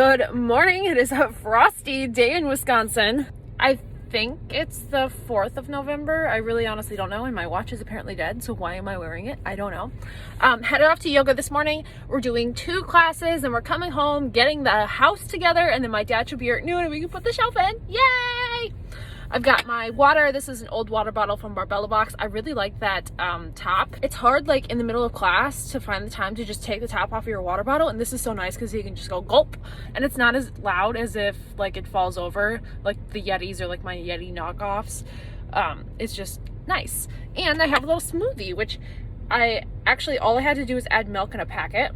Good morning. It is a frosty day in Wisconsin. I think it's the 4th of November. I really honestly don't know, and my watch is apparently dead, so why am I wearing it? I don't know. Headed off to yoga this morning. We're doing 2 classes and we're coming home, getting the house together, and then my dad should be here at noon and we can put the shelf in. Yay! I've got my water. This is an old water bottle from Barbella box. I really like that top. It's hard like in the middle of class to find the time to just take the top off of your water bottle, and this is so nice because you can just go gulp, and it's not as loud as if like it falls over like the Yetis or like my Yeti knockoffs. It's just nice. And I have a little smoothie, which I actually, all I had to do was add milk in a packet,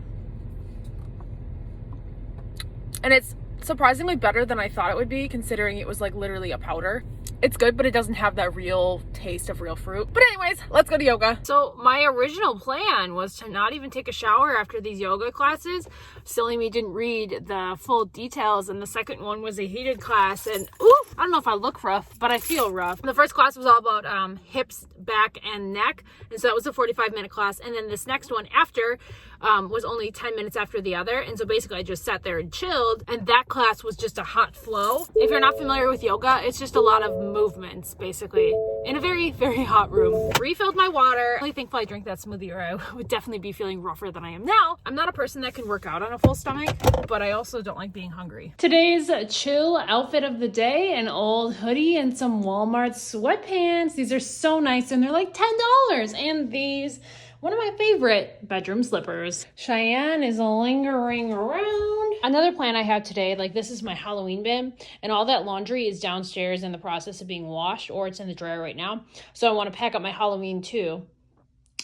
and it's surprisingly better than I thought it would be, considering it was like literally a powder. It's good, but it doesn't have that real taste of real fruit. But anyways, let's go to yoga. So my original plan was to not even take a shower after these yoga classes. Silly me didn't read the full details, and the second one was a heated class, and ooh, I don't know if I look rough, but I feel rough. The first class was all about hips, back, and neck, and so that was a 45-minute class, and then this next one after was only 10 minutes after the other, and so basically I just sat there and chilled, and that class was just a hot flow. If you're not familiar with yoga, it's just a lot of movements basically in a very, very hot room. Refilled my water. I'm really thankful I drank that smoothie, or I would definitely be feeling rougher than I am now. I'm not a person that can work out on a full stomach, but I also don't like being hungry. Today's chill outfit of the day: an old hoodie and some Walmart sweatpants. These are so nice, and they're like $10. And these, one of my favorite bedroom slippers. Cheyenne is lingering around. Another plan I have today, like this is my Halloween bin, and all that laundry is downstairs in the process of being washed, or it's in the dryer right now. So I want to pack up my Halloween too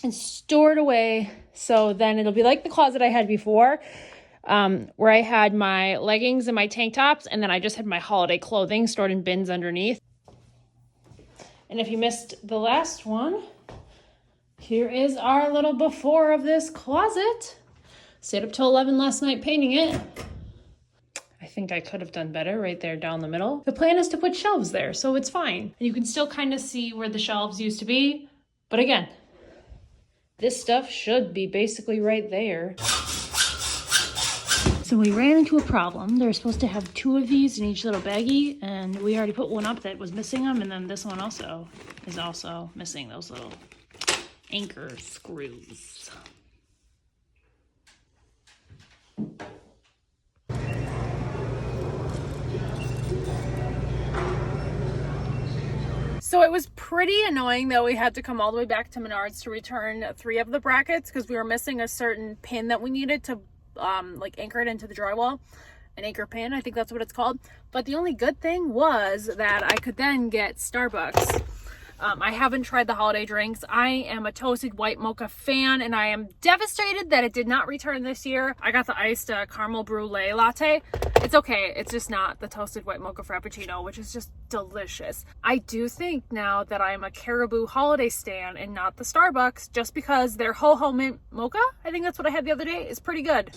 and store it away, so then it'll be like the closet I had before, where I had my leggings and my tank tops, and then I just had my holiday clothing stored in bins underneath. And if you missed the last one, here is our little before of this closet. Stayed up till 11 last night painting it. I think I could have done better right there down the middle. The plan is to put shelves there, so it's fine. You can still kind of see where the shelves used to be, but again, this stuff should be basically right there. So we ran into a problem. They're supposed to have 2 of these in each little baggie, and we already put one up that was missing them, and then this one also is also missing those little anchor screws. So it was pretty annoying that we had to come all the way back to Menards to return 3 of the brackets because we were missing a certain pin that we needed to like anchor it into the drywall. An anchor pin, I think that's what it's called. But the only good thing was that I could then get Starbucks. I haven't tried the holiday drinks. I am a toasted white mocha fan, and I am devastated that it did not return this year. I got the iced caramel brulee latte. It's okay. It's just not the toasted white mocha frappuccino, which is just delicious. I do think now that I'm a Caribou holiday stan and not the Starbucks, just because their ho-ho mint mocha, I think that's what I had the other day, is pretty good.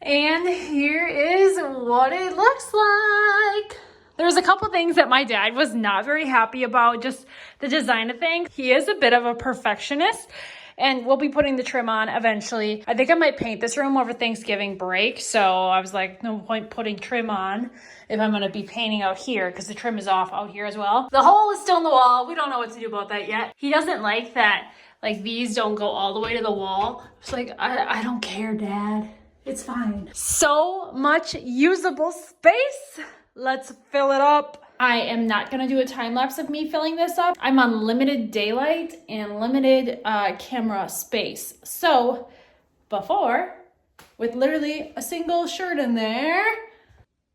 And here is what it looks like. There's a couple things that my dad was not very happy about, just the design of things. He is a bit of a perfectionist, and we'll be putting the trim on eventually. I think I might paint this room over Thanksgiving break, so I was like, no point putting trim on if I'm gonna be painting out here, because the trim is off out here as well. The hole is still in the wall. We don't know what to do about that yet. He doesn't like that, like these don't go all the way to the wall. It's like, I don't care, Dad. It's fine. So much usable space. Let's fill it up. I am not gonna do a time lapse of me filling this up. I'm on limited daylight and limited camera space. So before, with literally a single shirt in there,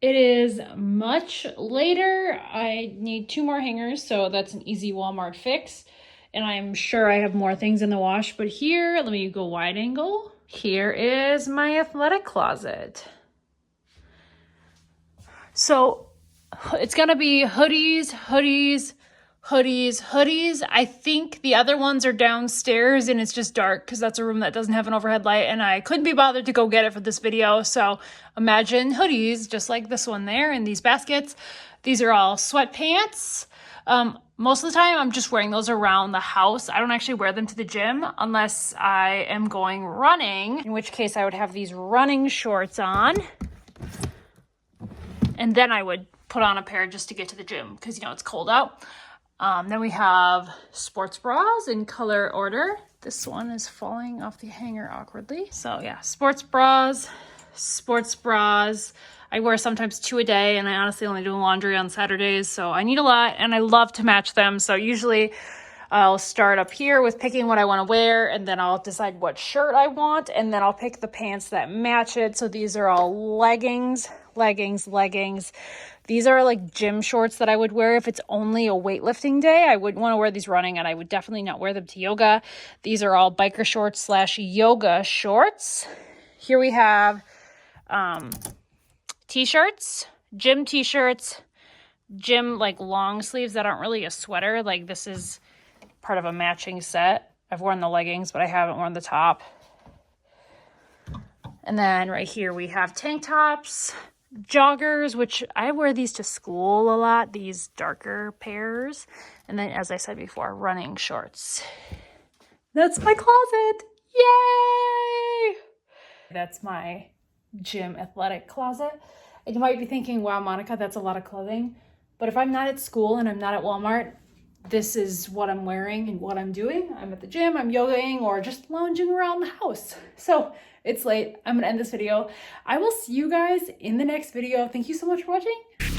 it is much later. I need 2 more hangers, so that's an easy Walmart fix. And I'm sure I have more things in the wash, but here, let me go wide angle. Here is my athletic closet. So it's gonna be hoodies, hoodies, hoodies, hoodies. I think the other ones are downstairs and it's just dark because that's a room that doesn't have an overhead light, and I couldn't be bothered to go get it for this video. So imagine hoodies just like this one there in these baskets. These are all sweatpants. most of the time I'm just wearing those around the house. I don't actually wear them to the gym unless I am going running, in which case I would have these running shorts on. And then I would put on a pair just to get to the gym because, you know, it's cold out. Then we have sports bras in color order. This one is falling off the hanger awkwardly. So yeah, sports bras. I wear sometimes 2 a day, and I honestly only do laundry on Saturdays, so I need a lot, and I love to match them. So usually I'll start up here with picking what I want to wear, and then I'll decide what shirt I want, and then I'll pick the pants that match it. So these are all leggings. These are like gym shorts that I would wear if it's only a weightlifting day. I wouldn't want to wear these running, and I would definitely not wear them to yoga. These are all biker shorts / yoga shorts. Here we have t-shirts, gym like long sleeves that aren't really a sweater. Like this is part of a matching set. I've worn the leggings, but I haven't worn the top. And then right here we have tank tops, joggers, which I wear these to school a lot, these darker pairs. And then, as I said before, running shorts. That's my closet. Yay! That's my gym athletic closet. And you might be thinking, wow, Monica, that's a lot of clothing. But if I'm not at school and I'm not at Walmart, this is what I'm wearing and what I'm doing. I'm at the gym, I'm yogaing, or just lounging around the house. So it's late. I'm gonna end this video. I will see you guys in the next video. Thank you so much for watching.